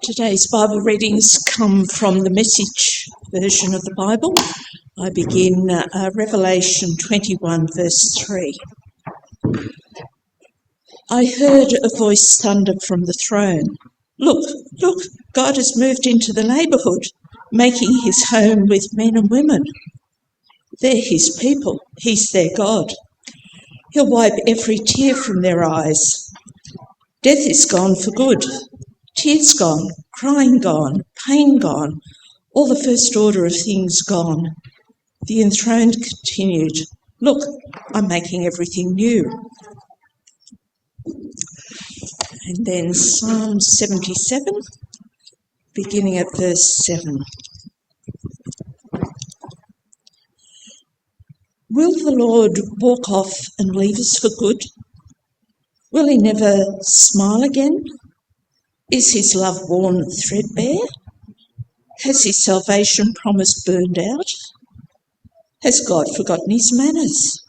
Today's Bible readings come from the Message version of the Bible. I begin Revelation 21, verse 3. I heard a voice thunder from the throne. Look, God has moved into the neighbourhood, making his home with men and women. They're his people. He's their God. He'll wipe every tear from their eyes. Death is gone for good. Tears gone, crying gone, pain gone, all the first order of things gone. The enthroned continued, look, I'm making everything new. And then Psalm 77, beginning at verse 7. Will the Lord walk off and leave us for good? Will he never smile again? Is his love worn threadbare? Has his salvation promise burned out? Has God forgotten his manners?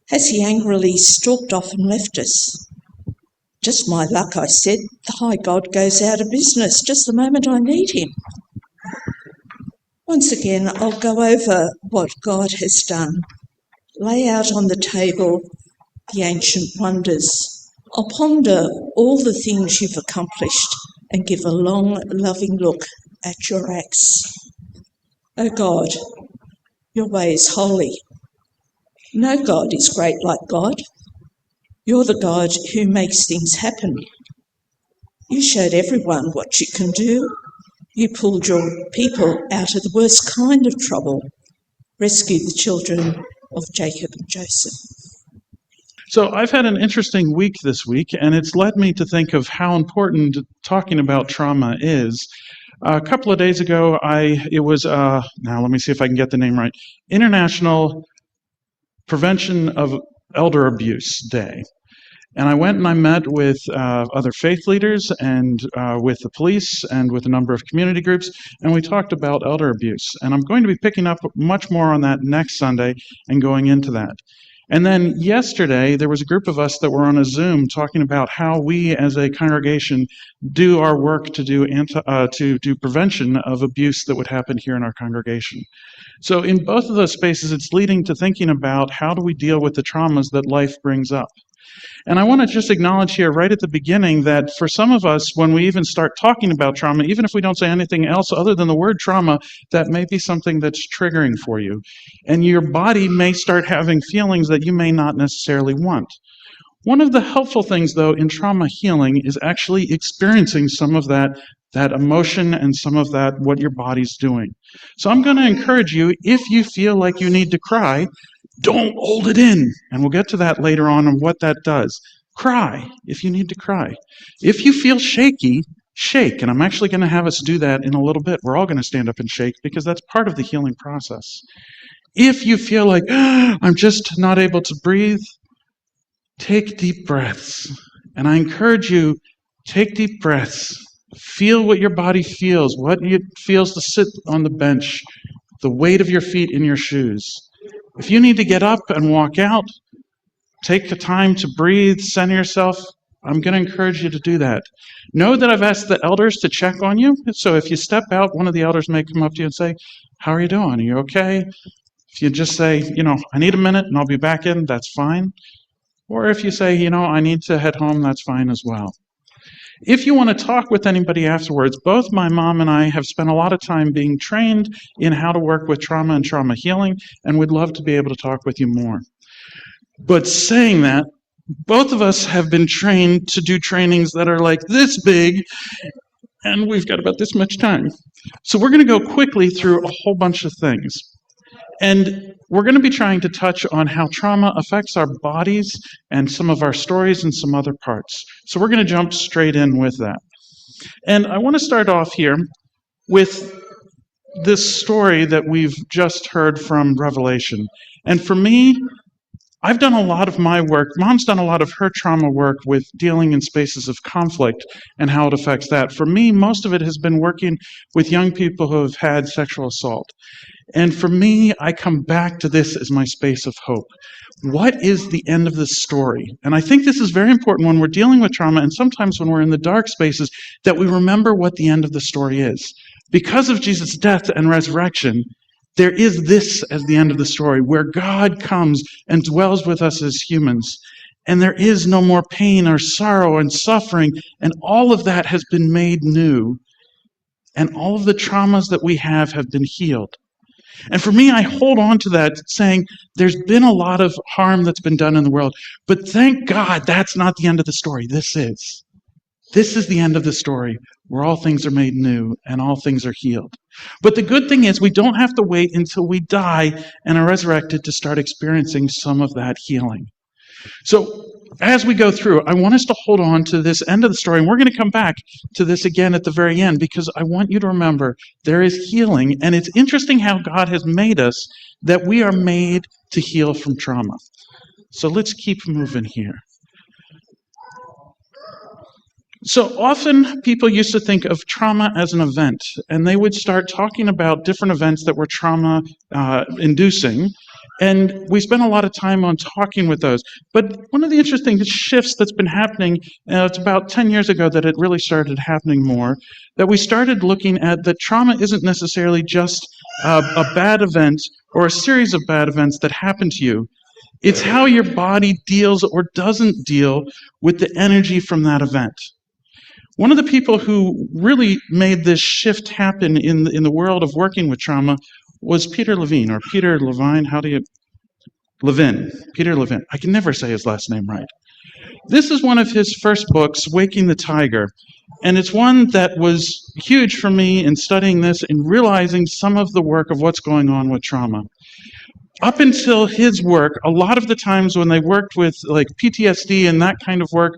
Has he angrily stalked off and left us? Just my luck, I said. The high God goes out of business just the moment I need him. Once again, I'll go over what God has done. Lay out on the table the ancient wonders. I'll ponder all the things you've accomplished and give a long, loving look at your acts. O God, your way is holy. No God is great like God. You're the God who makes things happen. You showed everyone what you can do. You pulled your people out of the worst kind of trouble, rescued the children of Jacob and Joseph. So I've had an interesting week this week, and it's led me to think of how important talking about trauma is. A couple of days ago, it was now let me see if I can get the name right, International Prevention of Elder Abuse Day. And I went and I met with other faith leaders and with the police and with a number of community groups, and we talked about elder abuse. And I'm going to be picking up much more on that next Sunday and going into that. And then yesterday, there was a group of us that were on a Zoom talking about how we as a congregation do our work to do prevention of abuse that would happen here in our congregation. So in both of those spaces, it's leading to thinking about how do we deal with the traumas that life brings up. And I want to just acknowledge here right at the beginning that for some of us, when we even start talking about trauma, even if we don't say anything else other than the word trauma, that may be something that's triggering for you. And your body may start having feelings that you may not necessarily want. One of the helpful things, though, in trauma healing is actually experiencing some of that emotion and some of that what your body's doing. So I'm going to encourage you, if you feel like you need to cry, don't hold it in. And we'll get to that later on and what that does. Cry if you need to cry. If you feel shaky, shake. And I'm actually going to have us do that in a little bit. We're all going to stand up and shake because that's part of the healing process. If you feel like, I'm just not able to breathe, take deep breaths. And I encourage you, take deep breaths. Feel what your body feels, what it feels to sit on the bench, the weight of your feet in your shoes. If you need to get up and walk out, take the time to breathe, center yourself, I'm going to encourage you to do that. Know that I've asked the elders to check on you. So if you step out, one of the elders may come up to you and say, how are you doing? Are you okay? If you just say, I need a minute and I'll be back in, that's fine. Or if you say, I need to head home, that's fine as well. If you want to talk with anybody afterwards, both my mom and I have spent a lot of time being trained in how to work with trauma and trauma healing, and we'd love to be able to talk with you more. But saying that, both of us have been trained to do trainings that are like this big, and we've got about this much time. So we're going to go quickly through a whole bunch of things. And we're going to be trying to touch on how trauma affects our bodies and some of our stories and some other parts. So we're going to jump straight in with that. And I want to start off here with this story that we've just heard from Revelation. And for me, I've done a lot of my work. Mom's done a lot of her trauma work with dealing in spaces of conflict and how it affects that. For me, most of it has been working with young people who have had sexual assault. And for me, I come back to this as my space of hope. What is the end of this story? And I think this is very important when we're dealing with trauma, and sometimes when we're in the dark spaces, that we remember what the end of the story is. Because of Jesus' death and resurrection, there is this as the end of the story, where God comes and dwells with us as humans. And there is no more pain or sorrow and suffering, and all of that has been made new. And all of the traumas that we have been healed. And for me, I hold on to that saying there's been a lot of harm that's been done in the world, but thank God that's not the end of the story. This is. This is the end of the story where all things are made new and all things are healed. But the good thing is we don't have to wait until we die and are resurrected to start experiencing some of that healing. So as we go through, I want us to hold on to this end of the story, and we're going to come back to this again at the very end, because I want you to remember there is healing, and it's interesting how God has made us that we are made to heal from trauma. So let's keep moving here. So often people used to think of trauma as an event, and they would start talking about different events that were trauma-inducing. And we spent a lot of time on talking with those. But one of the interesting shifts that's been happening, it's about 10 years ago that it really started happening more, that we started looking at that trauma isn't necessarily just a bad event or a series of bad events that happen to you. It's how your body deals or doesn't deal with the energy from that event. One of the people who really made this shift happen in the world of working with trauma was Peter Levine, or Peter Levine. Peter Levine. I can never say his last name right. This is one of his first books, Waking the Tiger, and it's one that was huge for me in studying this and realizing some of the work of what's going on with trauma. Up until his work, a lot of the times when they worked with like PTSD and that kind of work,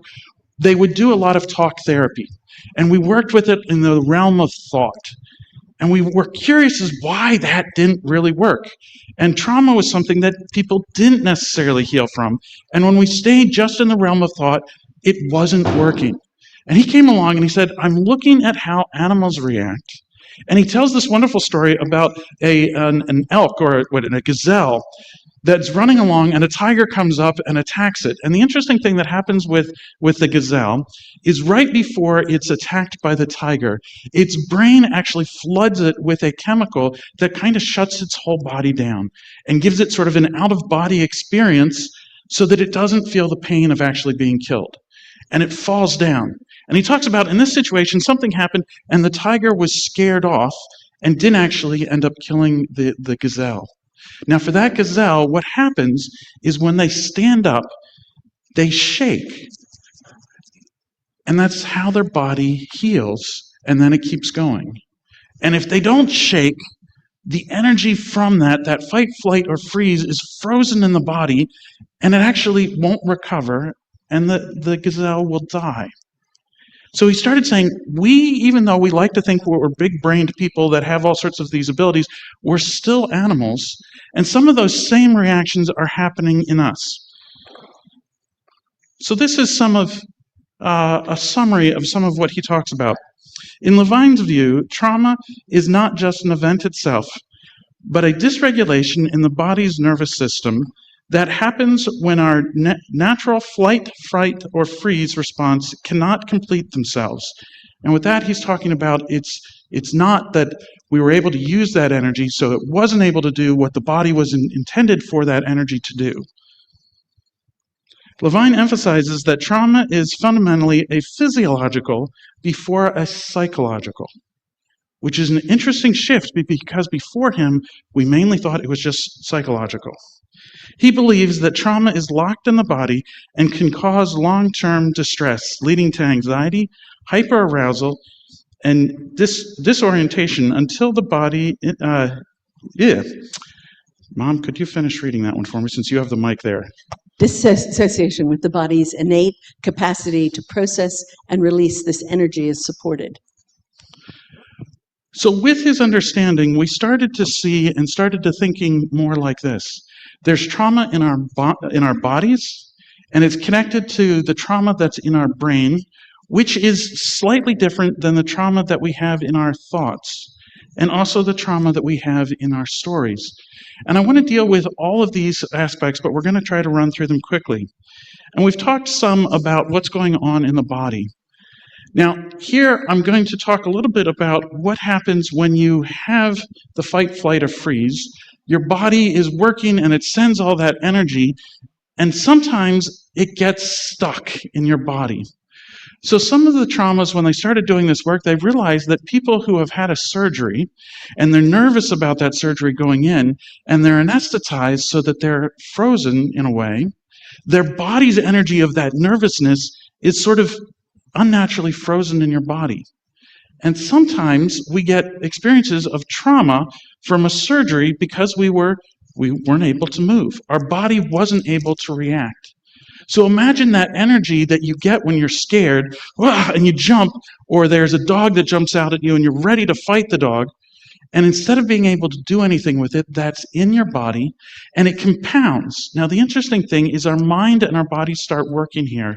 they would do a lot of talk therapy, and we worked with it in the realm of thought. And we were curious as why that didn't really work. And trauma was something that people didn't necessarily heal from. And when we stayed just in the realm of thought, it wasn't working. And he came along and he said, I'm looking at how animals react. And he tells this wonderful story about an elk or a gazelle that's running along, and a tiger comes up and attacks it. And the interesting thing that happens with the gazelle is right before it's attacked by the tiger, its brain actually floods it with a chemical that kind of shuts its whole body down and gives it sort of an out-of-body experience so that it doesn't feel the pain of actually being killed. And it falls down. And he talks about, in this situation, something happened, and the tiger was scared off and didn't actually end up killing the gazelle. Now, for that gazelle, what happens is when they stand up, they shake. And that's how their body heals, and then it keeps going. And if they don't shake, the energy from that fight, flight, or freeze is frozen in the body, and it actually won't recover, and the gazelle will die. So he started saying, even though we like to think we're big-brained people that have all sorts of these abilities, we're still animals, and some of those same reactions are happening in us. So this is some of a summary of some of what he talks about. In Levine's view, trauma is not just an event itself, but a dysregulation in the body's nervous system that happens when our natural flight, fright, or freeze response cannot complete themselves. And with that, he's talking about it's not that we were able to use that energy, so it wasn't able to do what the body was intended for that energy to do. Levine emphasizes that trauma is fundamentally a physiological before a psychological, which is an interesting shift because before him, we mainly thought it was just psychological. He believes that trauma is locked in the body and can cause long-term distress, leading to anxiety, hyperarousal, and disorientation until the body... Mom, could you finish reading that one for me since you have the mic there? Disassociation with the body's innate capacity to process and release this energy is supported. So with his understanding, we started to see and started to thinking more like this, There's trauma in our bodies, and it's connected to the trauma that's in our brain, which is slightly different than the trauma that we have in our thoughts, and also the trauma that we have in our stories. And I want to deal with all of these aspects, but we're going to try to run through them quickly. And we've talked some about what's going on in the body. Now, here I'm going to talk a little bit about what happens when you have the fight, flight, or freeze. Your body is working and it sends all that energy, and sometimes it gets stuck in your body. So some of the traumas, when they started doing this work, they've realized that people who have had a surgery and they're nervous about that surgery going in, and they're anesthetized so that they're frozen in a way, their body's energy of that nervousness is sort of unnaturally frozen in your body. And sometimes we get experiences of trauma from a surgery because we weren't able to move. Our body wasn't able to react. So imagine that energy that you get when you're scared, and you jump, or there's a dog that jumps out at you and you're ready to fight the dog. And instead of being able to do anything with it, that's in your body, and it compounds. Now, the interesting thing is our mind and our body start working here.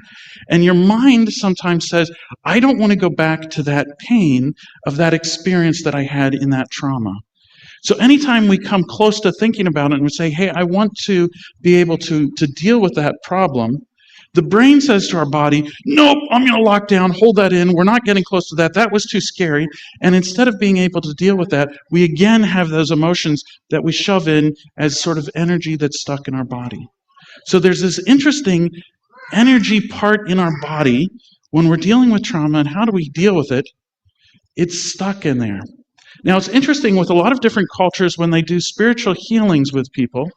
And your mind sometimes says, I don't want to go back to that pain of that experience that I had in that trauma. So anytime we come close to thinking about it and we say, hey, I want to be able to deal with that problem, the brain says to our body, nope, I'm going to lock down, hold that in, we're not getting close to that, that was too scary. And instead of being able to deal with that, we again have those emotions that we shove in as sort of energy that's stuck in our body. So there's this interesting energy part in our body when we're dealing with trauma, and how do we deal with it? It's stuck in there. Now, it's interesting with a lot of different cultures when they do spiritual healings with people,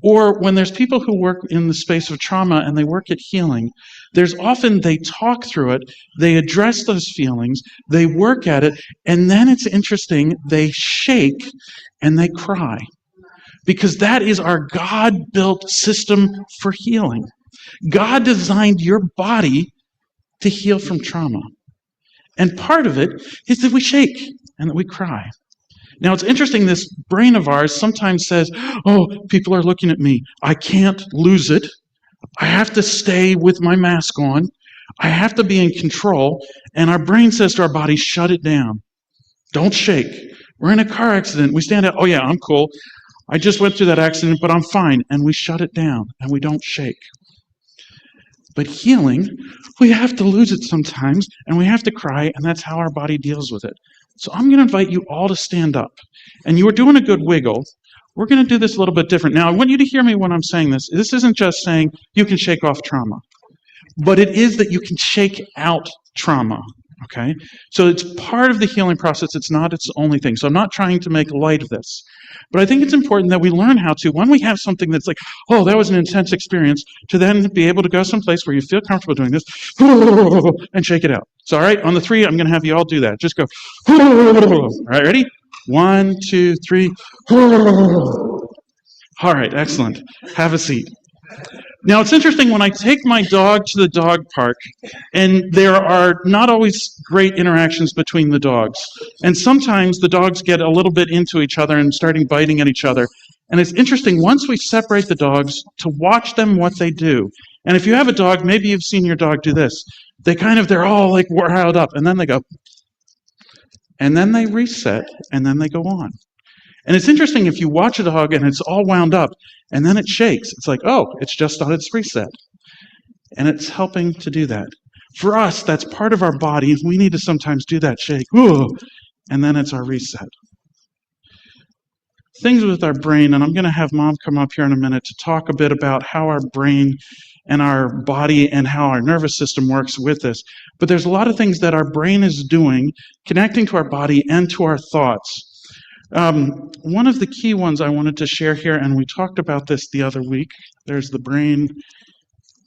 or when there's people who work in the space of trauma and they work at healing, there's often they talk through it, they address those feelings, they work at it, and then it's interesting, they shake and they cry. Because that is our God-built system for healing. God designed your body to heal from trauma. And part of it is that we shake and that we cry. Now, it's interesting, this brain of ours sometimes says, oh, people are looking at me. I can't lose it. I have to stay with my mask on. I have to be in control. And our brain says to our body, shut it down. Don't shake. We're in a car accident. We stand up, oh yeah, I'm cool. I just went through that accident, but I'm fine. And we shut it down and we don't shake. But healing, we have to lose it sometimes, and we have to cry, and that's how our body deals with it. So I'm going to invite you all to stand up. And you were doing a good wiggle. We're going to do this a little bit different. Now, I want you to hear me when I'm saying this. This isn't just saying you can shake off trauma, but it is that you can shake out trauma, okay? So it's part of the healing process. It's not its only thing. So I'm not trying to make light of this. But I think it's important that we learn how to, when we have something that's like, oh, that was an intense experience, to then be able to go someplace where you feel comfortable doing this, and shake it out. So, all right, on the 3, I'm going to have you all do that. Just go, all right, ready? 1, 2, 3. All right, excellent. Have a seat. Now, it's interesting when I take my dog to the dog park, and there are not always great interactions between the dogs. And sometimes the dogs get a little bit into each other and starting biting at each other. And it's interesting, once we separate the dogs, to watch them what they do. And if you have a dog, maybe you've seen your dog do this. They're all like riled up, and then they go, and then they reset, and then they go on. And it's interesting, if you watch a dog and it's all wound up, and then it shakes, it's like, oh, it's just on its reset. And it's helping to do that. For us, that's part of our body. We need to sometimes do that shake, and then it's our reset. Things with our brain, and I'm going to have Mom come up here in a minute to talk a bit about how our brain and our body and how our nervous system works with this. But there's a lot of things that our brain is doing, connecting to our body and to our thoughts. One of the key ones I wanted to share here, and we talked about this the other week, there's the brain. Do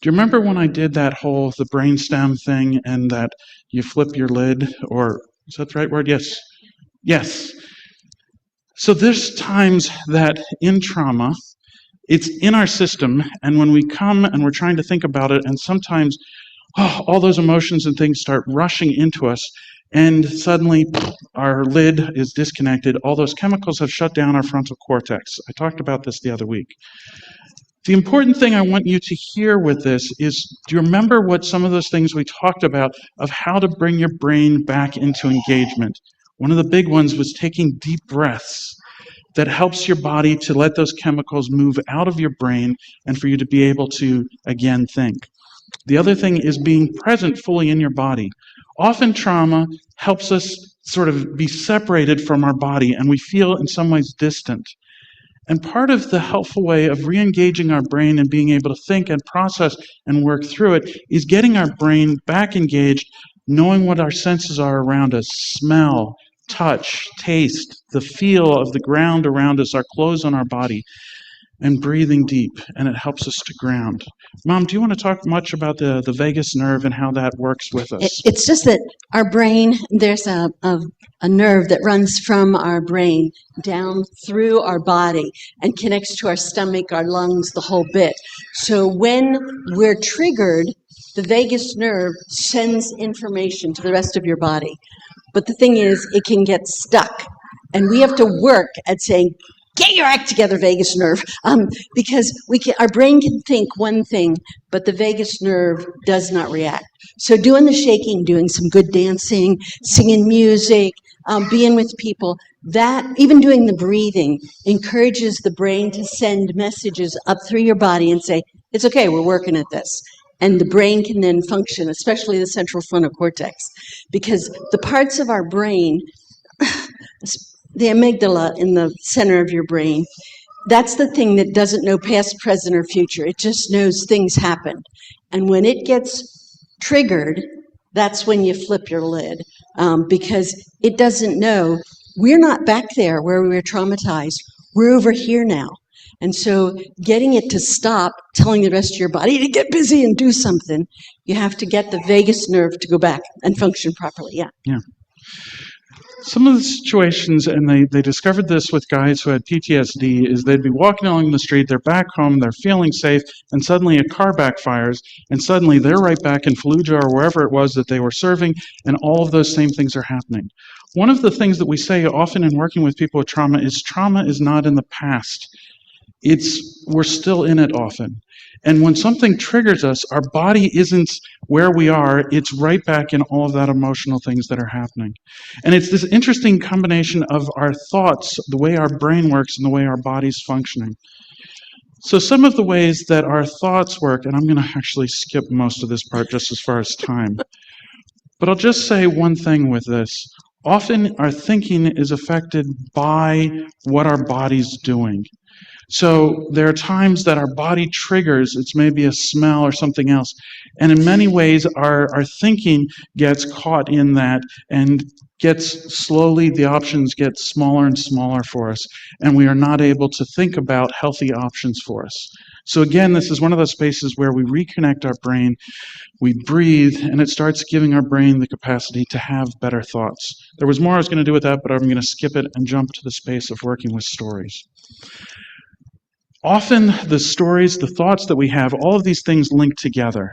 you remember when I did that whole, the brainstem thing, and that you flip your lid, or is that the right word? Yes. Yes. So there's times that in trauma, it's in our system, and when we come and we're trying to think about it, and sometimes all those emotions and things start rushing into us, and suddenly our lid is disconnected, all those chemicals have shut down our frontal cortex. I talked about this the other week. The important thing I want you to hear with this is, do you remember what some of those things we talked about of how to bring your brain back into engagement? One of the big ones was taking deep breaths that helps your body to let those chemicals move out of your brain and for you to be able to, again, think. The other thing is being present fully in your body. Often trauma helps us sort of be separated from our body, and we feel in some ways distant. And part of the helpful way of re-engaging our brain and being able to think and process and work through it is getting our brain back engaged, knowing what our senses are around us: smell, touch, taste, the feel of the ground around us, our clothes on our body, and breathing deep, and it helps us to ground. Mom, do you want to talk much about the vagus nerve and how that works with us? It's just that our brain, there's a nerve that runs from our brain down through our body and connects to our stomach, our lungs, the whole bit. So when we're triggered, the vagus nerve sends information to the rest of your body. But the thing is, it can get stuck. And we have to work at saying, get your act together, vagus nerve, because our brain can think one thing, but the vagus nerve does not react. So doing the shaking, doing some good dancing, singing music, being with people, that, even doing the breathing, encourages the brain to send messages up through your body and say, it's okay, we're working at this. And the brain can then function, especially the central frontal cortex, because the parts of our brain, the amygdala in the center of your brain, that's the thing that doesn't know past, present, or future. It just knows things happen. And when it gets triggered, that's when you flip your lid, because it doesn't know, we're not back there where we were traumatized. We're over here now. And so getting it to stop, telling the rest of your body to get busy and do something, you have to get the vagus nerve to go back and function properly. Yeah. Some of the situations, and they discovered this with guys who had PTSD, is they'd be walking along the street, they're back home, they're feeling safe, and suddenly a car backfires, and suddenly they're right back in Fallujah or wherever it was that they were serving, and all of those same things are happening. One of the things that we say often in working with people with trauma is not in the past. We're still in it often. And when something triggers us, our body isn't where we are, it's right back in all of that emotional things that are happening. And it's this interesting combination of our thoughts, the way our brain works, and the way our body's functioning. So some of the ways that our thoughts work, and I'm going to actually skip most of this part just as far as time, but I'll just say one thing with this. Often our thinking is affected by what our body's doing. So there are times that our body triggers, it's maybe a smell or something else, and in many ways our thinking gets caught in that and the options get smaller and smaller for us, and we are not able to think about healthy options for us. So again, this is one of those spaces where we reconnect our brain, we breathe, and it starts giving our brain the capacity to have better thoughts. There was more I was going to do with that, but I'm going to skip it and jump to the space of working with stories. Often the stories, the thoughts that we have, all of these things link together.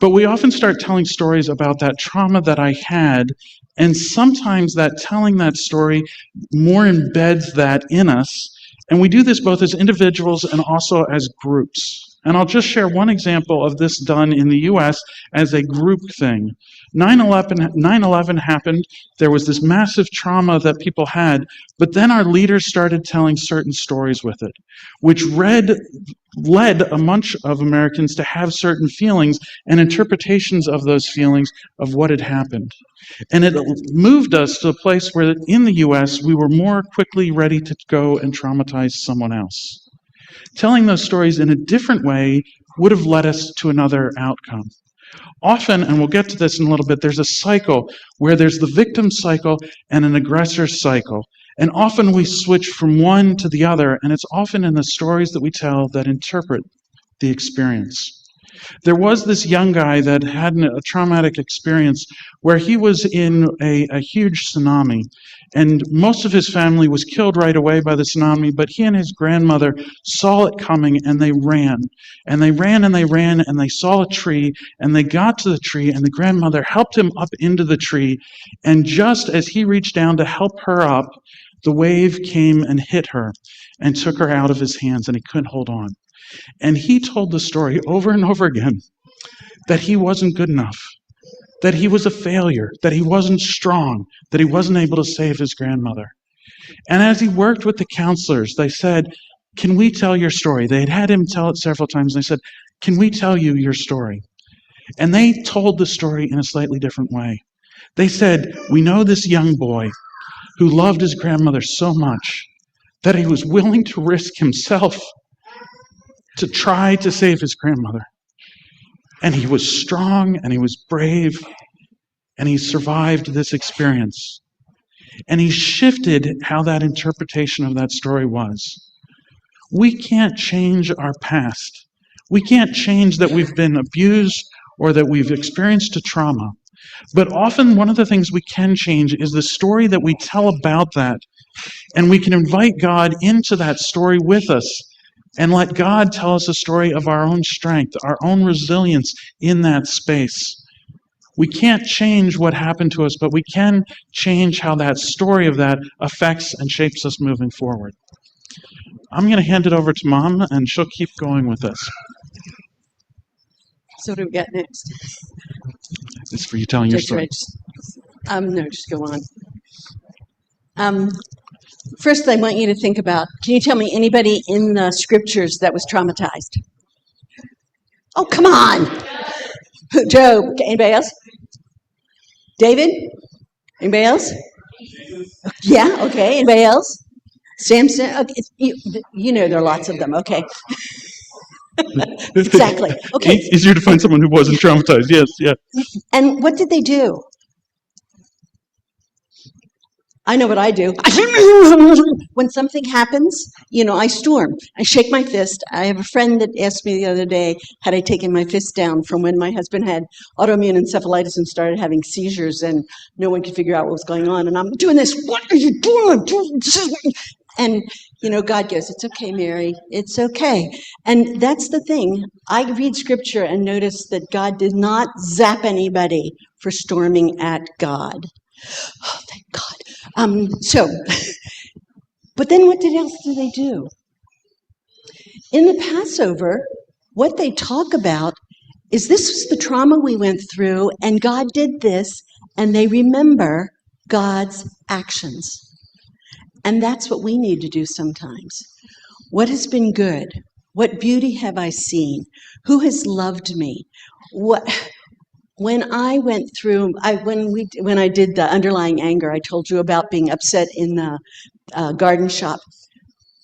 But we often start telling stories about that trauma that I had, and sometimes that telling that story more embeds that in us. And we do this both as individuals and also as groups. And I'll just share one example of this done in the US as a group thing. 9/11 happened. There was this massive trauma that people had, but then our leaders started telling certain stories with it, which led a bunch of Americans to have certain feelings and interpretations of those feelings of what had happened. And it moved us to a place where in the US, we were more quickly ready to go and traumatize someone else. Telling those stories in a different way would have led us to another outcome. Often, and we'll get to this in a little bit, there's a cycle where there's the victim cycle and an aggressor cycle. And often we switch from one to the other, and it's often in the stories that we tell that interpret the experience. There was this young guy that had a traumatic experience where he was in a huge tsunami, and most of his family was killed right away by the tsunami, but he and his grandmother saw it coming, and they ran. And they ran and they ran, and they saw a tree, and they got to the tree, and the grandmother helped him up into the tree, and just as he reached down to help her up, the wave came and hit her and took her out of his hands, and he couldn't hold on. And he told the story over and over again that he wasn't good enough, that he was a failure, that he wasn't strong, that he wasn't able to save his grandmother. And as he worked with the counselors, they said, "Can we tell your story?" They had him tell it several times. They said, "Can we tell you your story?" And they told the story in a slightly different way. They said, "We know this young boy who loved his grandmother so much that he was willing to risk himself to try to save his grandmother. And he was strong, and he was brave, and he survived this experience." And he shifted how that interpretation of that story was. We can't change our past. We can't change that we've been abused or that we've experienced a trauma. But often one of the things we can change is the story that we tell about that. And we can invite God into that story with us and let God tell us a story of our own strength, our own resilience in that space. We can't change what happened to us, but we can change how that story of that affects and shapes us moving forward. I'm going to hand it over to Mom, and she'll keep going with us. So what do we got next? It's for you telling your Just story. right. No, just go on. First, I want you to think about, can you tell me anybody in the scriptures that was traumatized? Oh, come on. Job. Okay, anybody else? David? Anybody else? Yeah, okay. Anybody else? Samson? Okay. You know there are lots of them. Okay. Exactly. Okay. Easier to find someone who wasn't traumatized. Yes, yeah. And what did they do? I know what I do. When something happens, I storm. I shake my fist. I have a friend that asked me the other day, had I taken my fist down from when my husband had autoimmune encephalitis and started having seizures, and no one could figure out what was going on. And I'm doing this. What are you doing? And, God goes, "It's okay, Mary. It's okay." And that's the thing. I read scripture and notice that God did not zap anybody for storming at God. Oh, thank God. But then what else do they do? In the Passover, what they talk about is this was the trauma we went through, and God did this, and they remember God's actions. And that's what we need to do sometimes. What has been good? What beauty have I seen? Who has loved me? When I went through, when I did the underlying anger, I told you about being upset in the garden shop.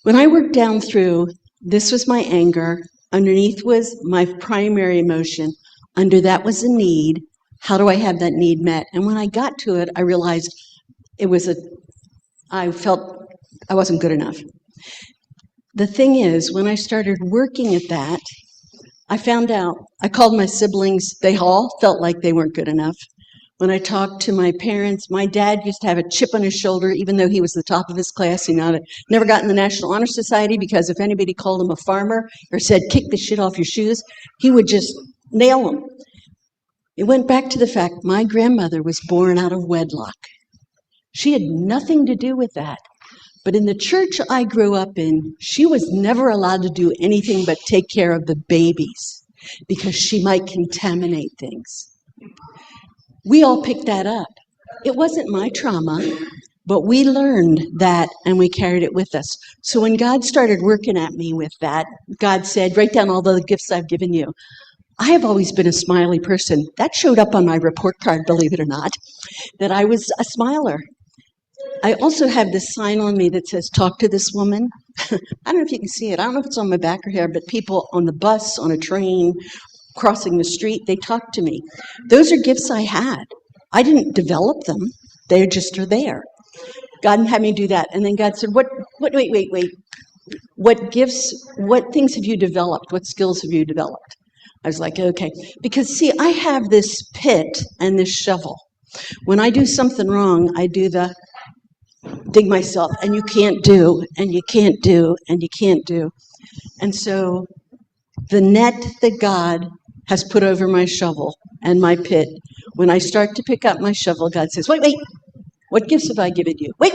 When I worked down through, this was my anger. Underneath was my primary emotion. Under that was a need. How do I have that need met? And when I got to it, I realized I felt I wasn't good enough. The thing is, when I started working at that, I found out, I called my siblings, they all felt like they weren't good enough. When I talked to my parents, my dad used to have a chip on his shoulder, even though he was the top of his class. He never got in the National Honor Society because if anybody called him a farmer or said, "Kick the shit off your shoes," he would just nail them. It went back to the fact my grandmother was born out of wedlock. She had nothing to do with that. But in the church I grew up in, she was never allowed to do anything but take care of the babies because she might contaminate things. We all picked that up. It wasn't my trauma, but we learned that and we carried it with us. So when God started working at me with that, God said, "Write down all the gifts I've given you." I have always been a smiley person. That showed up on my report card, believe it or not, that I was a smiler. I also have this sign on me that says, "Talk to this woman." I don't know if you can see it. I don't know if it's on my back or here, but people on the bus, on a train, crossing the street, they talk to me. Those are gifts I had. I didn't develop them. They just are there. God had me do that. And then God said, wait. What things have you developed? What skills have you developed? I was like, okay. Because, see, I have this pit and this shovel. When I do something wrong, I do the dig myself, and you can't do, and you can't do, and you can't do. And so the net that God has put over my shovel and my pit, when I start to pick up my shovel, God says, wait, what gifts have I given you? Wait,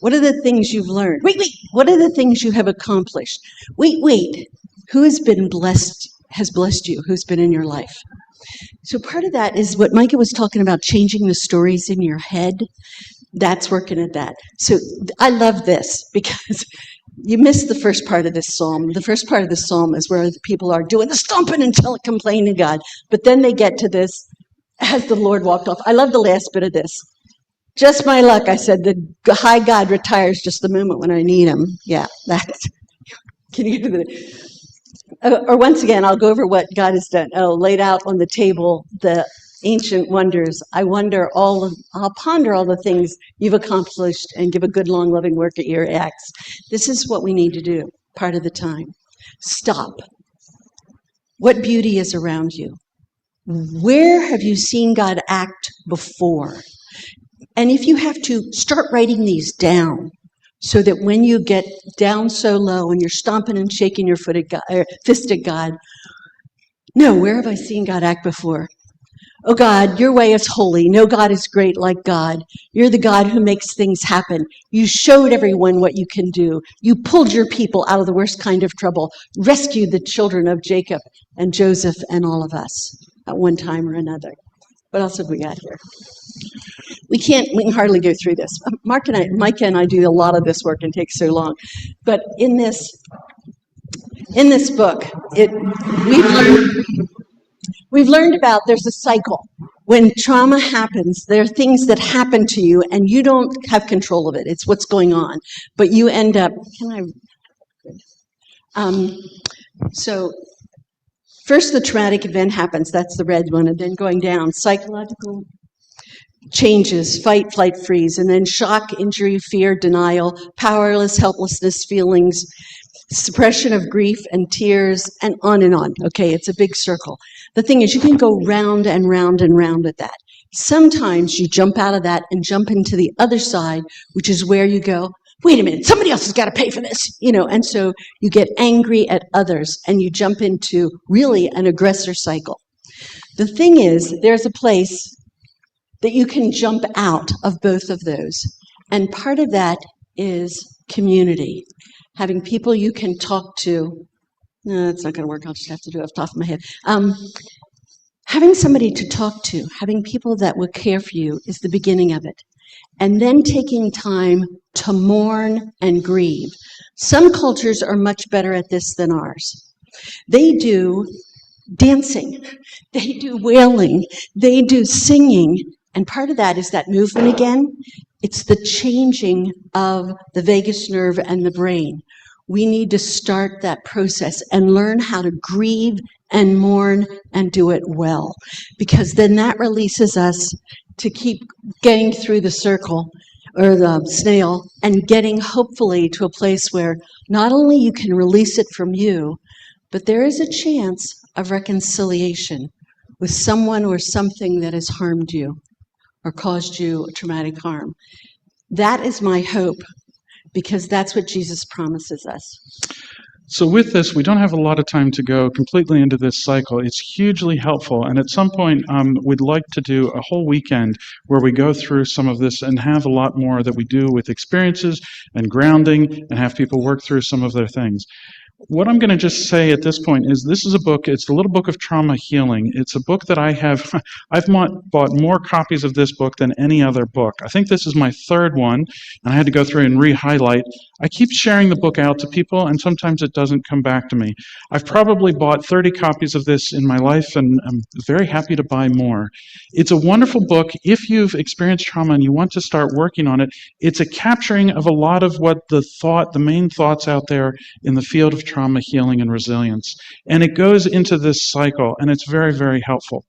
what are the things you've learned? Wait, what are the things you have accomplished? Wait, who has blessed you, who's been in your life? So part of that is what Micah was talking about, changing the stories in your head. That's working at that. So I love this because you missed the first part of this psalm. The first part of the psalm is where the people are doing the stomping and complaining to God. But then they get to this, as the Lord walked off. I love the last bit of this. Just my luck, I said, the high God retires just the moment when I need him. Yeah, that's, can you do that? Or once again, I'll go over what God has done. Laid out on the table, the ancient wonders. I'll ponder all the things you've accomplished and give a good, long, loving work at your acts. This is what we need to do part of the time. Stop. What beauty is around you? Where have you seen God act before? And if you have to, start writing these down so that when you get down so low and you're stomping and shaking your fist at God, no, where have I seen God act before? Oh God, your way is holy. No God is great like God. You're the God who makes things happen. You showed everyone what you can do. You pulled your people out of the worst kind of trouble, rescued the children of Jacob and Joseph and all of us at one time or another. What else have we got here? We can hardly go through this. Micah and I do a lot of this work and it takes so long. But in this book, we've learned about there's a cycle. When trauma happens, there are things that happen to you and you don't have control of it. It's what's going on. But you end up, so first the traumatic event happens, that's the red one, and then going down, psychological changes, fight, flight, freeze, and then shock, injury, fear, denial, powerless, helplessness, feelings, suppression of grief and tears, and on and on. Okay, it's a big circle. The thing is, you can go round and round and round with that. Sometimes you jump out of that and jump into the other side, which is where you go, wait a minute, somebody else has got to pay for this, and so you get angry at others and you jump into really an aggressor cycle. The thing is, there's a place that you can jump out of both of those. And part of that is community. Having people you can talk to. No, that's not going to work. I'll just have to do it off the top of my head. Having somebody to talk to, having people that will care for you is the beginning of it. And then taking time to mourn and grieve. Some cultures are much better at this than ours. They do dancing. They do wailing. They do singing. And part of that is that movement again. It's the changing of the vagus nerve and the brain. We need to start that process and learn how to grieve and mourn and do it well. Because then that releases us to keep getting through the circle or the snail and getting hopefully to a place where not only you can release it from you, but there is a chance of reconciliation with someone or something that has harmed you or caused you traumatic harm. That is my hope, because that's what Jesus promises us. So with this, we don't have a lot of time to go completely into this cycle. It's hugely helpful, and at some point, we'd like to do a whole weekend where we go through some of this and have a lot more that we do with experiences and grounding and have people work through some of their things. What I'm going to just say at this point is this is a book, it's the Little Book of Trauma Healing. It's a book that I've bought more copies of this book than any other book. I think this is my third one, and I had to go through and re-highlight. I keep sharing the book out to people, and sometimes it doesn't come back to me. I've probably bought 30 copies of this in my life, and I'm very happy to buy more. It's a wonderful book. If you've experienced trauma and you want to start working on it, it's a capturing of a lot of what the main thoughts out there in the field of trauma healing and resilience. And it goes into this cycle, and it's very, very helpful.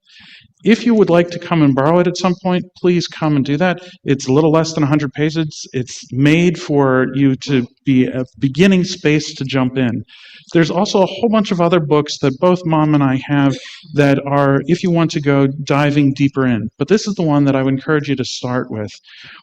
If you would like to come and borrow it at some point, please come and do that. It's a little less than 100 pages. It's made for you to be a beginning space to jump in. There's also a whole bunch of other books that both Mom and I have that are, if you want to go diving deeper in. But this is the one that I would encourage you to start with.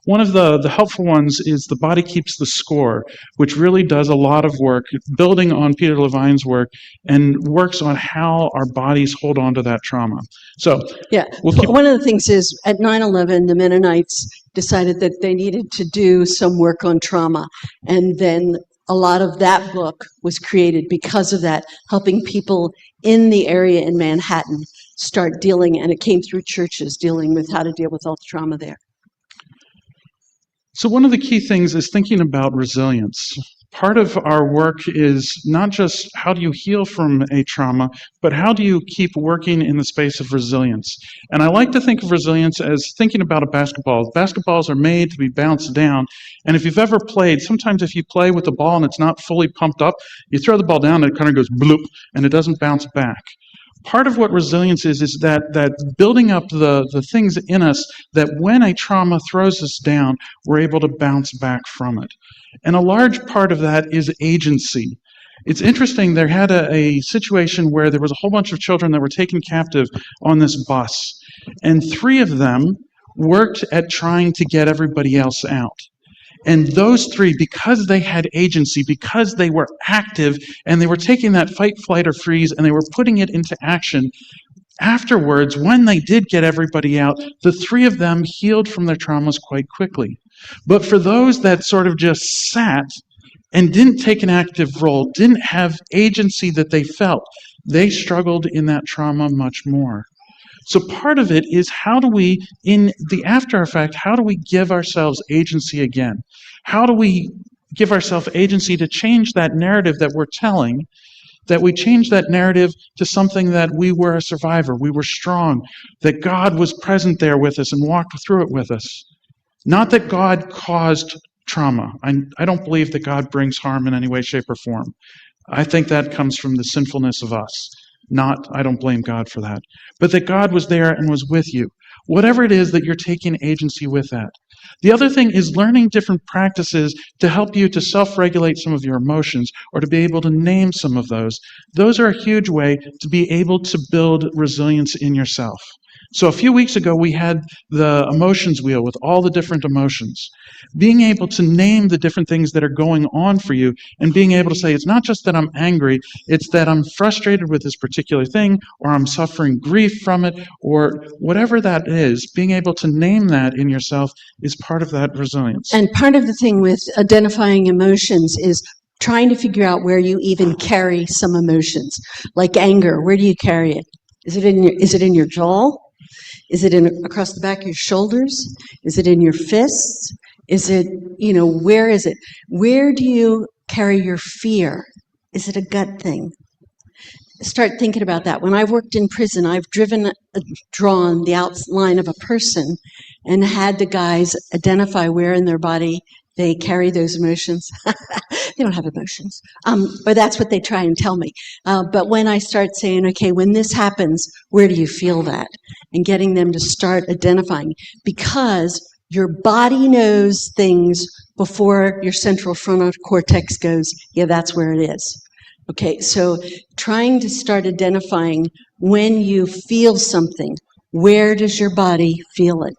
One of the helpful ones is The Body Keeps the Score, which really does a lot of work building on Peter Levine's work and works on how our bodies hold on to that trauma. So Yeah. One of the things is at 9/11, the Mennonites decided that they needed to do some work on trauma. And then a lot of that book was created because of that, helping people in the area in Manhattan start dealing, and it came through churches, dealing with how to deal with all the trauma there. So one of the key things is thinking about resilience. Part of our work is not just how do you heal from a trauma, but how do you keep working in the space of resilience? And I like to think of resilience as thinking about a basketball. Basketballs are made to be bounced down. And if you've ever played, sometimes if you play with the ball and it's not fully pumped up, you throw the ball down and it kind of goes bloop and it doesn't bounce back. Part of what resilience is that building up the things in us that when a trauma throws us down, we're able to bounce back from it. And a large part of that is agency. It's interesting, there had a situation where there was a whole bunch of children that were taken captive on this bus, and 3 of them worked at trying to get everybody else out. And those 3, because they had agency, because they were active, and they were taking that fight, flight, or freeze, and they were putting it into action, afterwards, when they did get everybody out, the 3 of them healed from their traumas quite quickly. But for those that sort of just sat and didn't take an active role, didn't have agency that they felt, they struggled in that trauma much more. So part of it is how do we, in the after effect, how do we give ourselves agency again? How do we give ourselves agency to change that narrative that we're telling, that we change that narrative to something that we were a survivor, we were strong, that God was present there with us and walked through it with us. Not that God caused trauma. I don't believe that God brings harm in any way, shape, or form. I think that comes from the sinfulness of us. I don't blame God for that. But that God was there and was with you. Whatever it is that you're taking agency with that. The other thing is learning different practices to help you to self-regulate some of your emotions or to be able to name some of those. Those are a huge way to be able to build resilience in yourself. So a few weeks ago, we had the emotions wheel with all the different emotions. Being able to name the different things that are going on for you and being able to say, it's not just that I'm angry, it's that I'm frustrated with this particular thing, or I'm suffering grief from it, or whatever that is, being able to name that in yourself is part of that resilience. And part of the thing with identifying emotions is trying to figure out where you even carry some emotions. Like anger, where do you carry it? Is it in your jaw? Is it across the back of your shoulders? Is it in your fists? Is it, where is it? Where do you carry your fear? Is it a gut thing? Start thinking about that. When I've worked in prison, I've drawn the outline of a person and had the guys identify where in their body they carry those emotions. They don't have emotions, but that's what they try and tell me. But when I start saying, okay, when this happens, where do you feel that? And getting them to start identifying, because your body knows things before your central frontal cortex goes, yeah, that's where it is. Okay, so trying to start identifying when you feel something, where does your body feel it?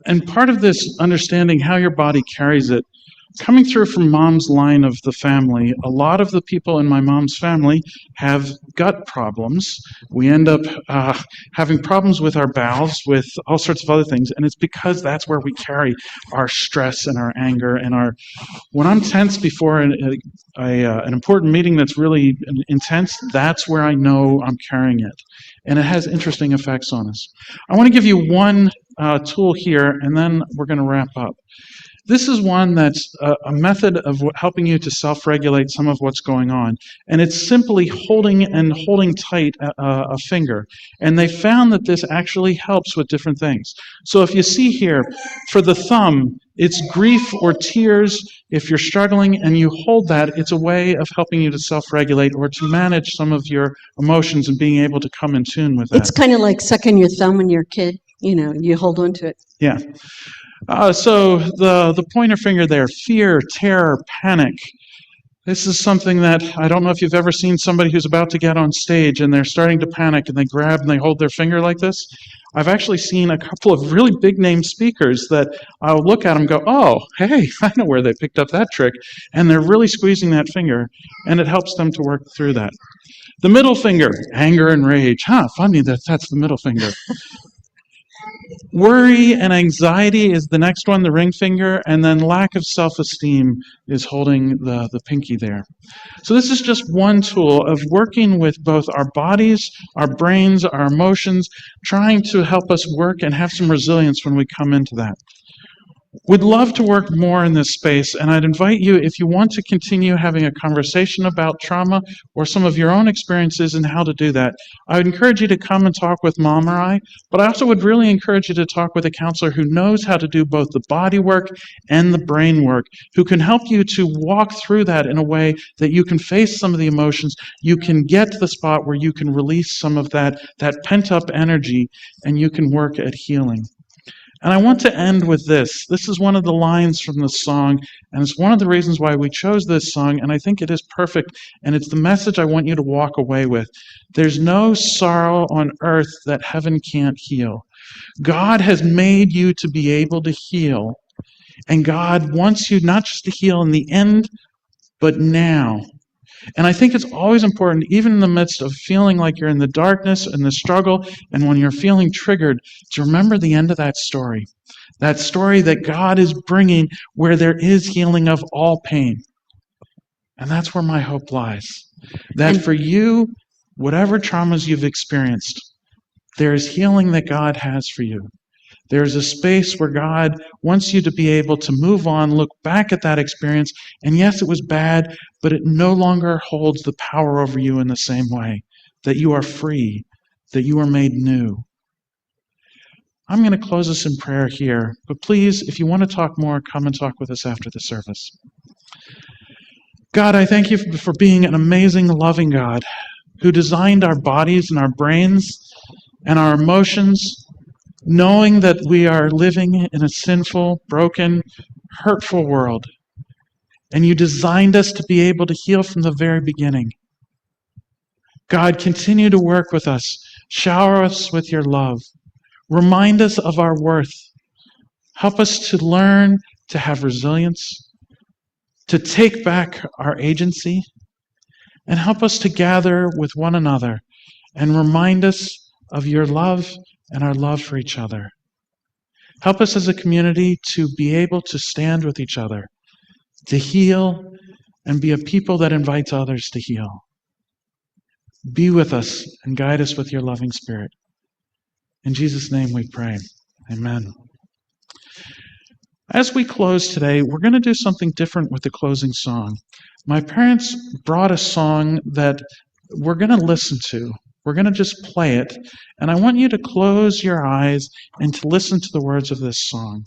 And part of this understanding how your body carries it, coming through from Mom's line of the family, a lot of the people in my mom's family have gut problems. We end up having problems with our bowels, with all sorts of other things, and it's because that's where we carry our stress and our anger and our... When I'm tense before an important meeting that's really intense, that's where I know I'm carrying it. And it has interesting effects on us. I want to give you one tool here, and then we're going to wrap up. This is one that's a method of helping you to self-regulate some of what's going on. And it's simply holding tight a finger. And they found that this actually helps with different things. So if you see here, for the thumb, It's grief or tears. If you're struggling and you hold that, it's a way of helping you to self-regulate or to manage some of your emotions and being able to come in tune with that. It's kind of like sucking your thumb when you're a kid. You hold on to it. Yeah. So the pointer finger there, fear, terror, panic. This is something that I don't know if you've ever seen somebody who's about to get on stage and they're starting to panic and they grab and they hold their finger like this. I've actually seen a couple of really big name speakers that I'll look at them and go, oh, hey, I know where they picked up that trick. And they're really squeezing that finger, and it helps them to work through that. The middle finger, anger and rage. Funny that's the middle finger. Worry and anxiety is the next one, the ring finger, and then lack of self-esteem is holding the pinky there. So this is just one tool of working with both our bodies, our brains, our emotions, trying to help us work and have some resilience when we come into that. Would love to work more in this space, and I'd invite you, if you want to continue having a conversation about trauma or some of your own experiences and how to do that, I would encourage you to come and talk with Mom or I, but I also would really encourage you to talk with a counselor who knows how to do both the body work and the brain work, who can help you to walk through that in a way that you can face some of the emotions, you can get to the spot where you can release some of that pent-up energy, and you can work at healing. And I want to end with this. This is one of the lines from the song, and it's one of the reasons why we chose this song, and I think it is perfect, and it's the message I want you to walk away with. There's no sorrow on earth that heaven can't heal. God has made you to be able to heal, and God wants you not just to heal in the end, but now. And I think it's always important, even in the midst of feeling like you're in the darkness and the struggle, and when you're feeling triggered, to remember the end of that story that God is bringing where there is healing of all pain. And that's where my hope lies. That for you, whatever traumas you've experienced, there's healing that God has for you. There's a space where God wants you to be able to move on, look back at that experience, and yes, it was bad, but it no longer holds the power over you in the same way, that you are free, that you are made new. I'm going to close us in prayer here, but please, if you want to talk more, come and talk with us after the service. God, I thank you for being an amazing, loving God who designed our bodies and our brains and our emotions, knowing that we are living in a sinful, broken, hurtful world. And you designed us to be able to heal from the very beginning. God, continue to work with us. Shower us with your love. Remind us of our worth. Help us to learn to have resilience, to take back our agency, and help us to gather with one another and remind us of your love and our love for each other. Help us as a community to be able to stand with each other, to heal, and be a people that invites others to heal. Be with us and guide us with your loving Spirit. In Jesus' name we pray. Amen. As we close today, we're going to do something different with the closing song. My parents brought a song that we're going to listen to. We're going to just play it, and I want you to close your eyes and to listen to the words of this song.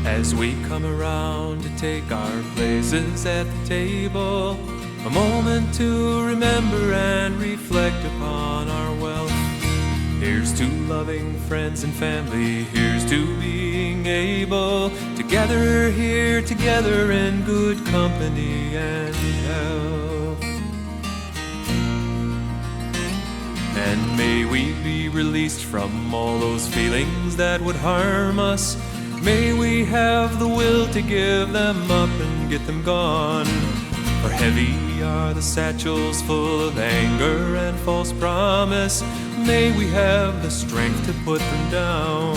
As we come around to take our places at the table, a moment to remember and reflect upon our wealth. Here's to loving friends and family, here's to being able to gather here together in good company and health. And may we be released from all those feelings that would harm us. May we have the will to give them up and get them gone. For heavy are the satchels full of anger and false promise. May we have the strength to put them down.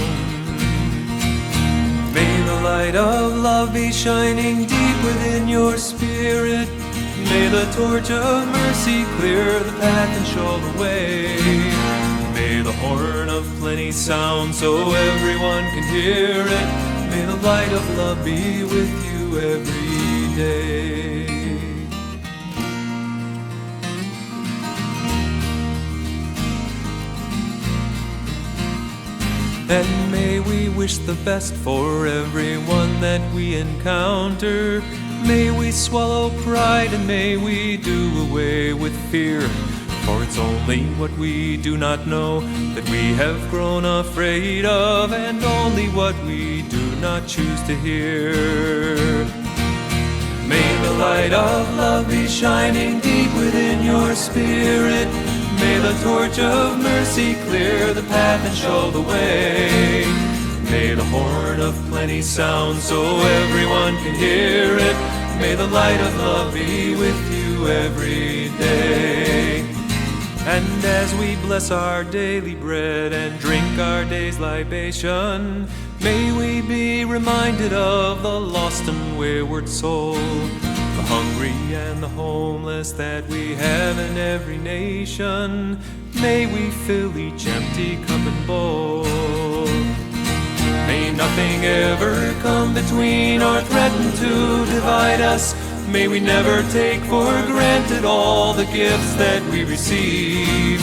May the light of love be shining deep within your spirit. May the torch of mercy clear the path and show the way. May the horn of plenty sound so everyone can hear it. May the light of love be with you every day. And may we wish the best for everyone that we encounter. May we swallow pride and may we do away with fear. For it's only what we do not know that we have grown afraid of, and only what we do not choose to hear. May the light of love be shining deep within your spirit. May the torch of mercy clear the path and show the way. May the horn of plenty sound so everyone can hear it. May the light of love be with you every day. And as we bless our daily bread and drink our day's libation, may we be reminded of the lost and wayward soul, the hungry and the homeless that we have in every nation. May we fill each empty cup and bowl. May nothing ever come between or threaten to divide us. May we never take for granted all the gifts that we receive,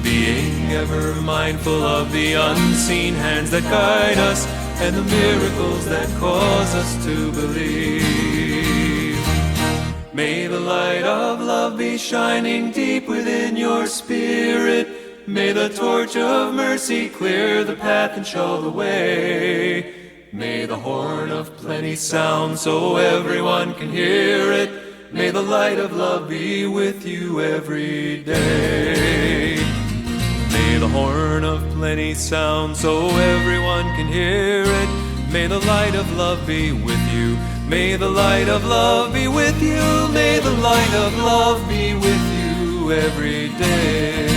being ever mindful of the unseen hands that guide us and the miracles that cause us to believe. May the light of love be shining deep within your spirit. May the torch of mercy clear the path and show the way. May the horn of plenty sound so everyone can hear it. May the light of love be with you every day. May the horn of plenty sound so everyone can hear it. May the light of love be with you. May the light of love be with you. May the light of love be with you every day.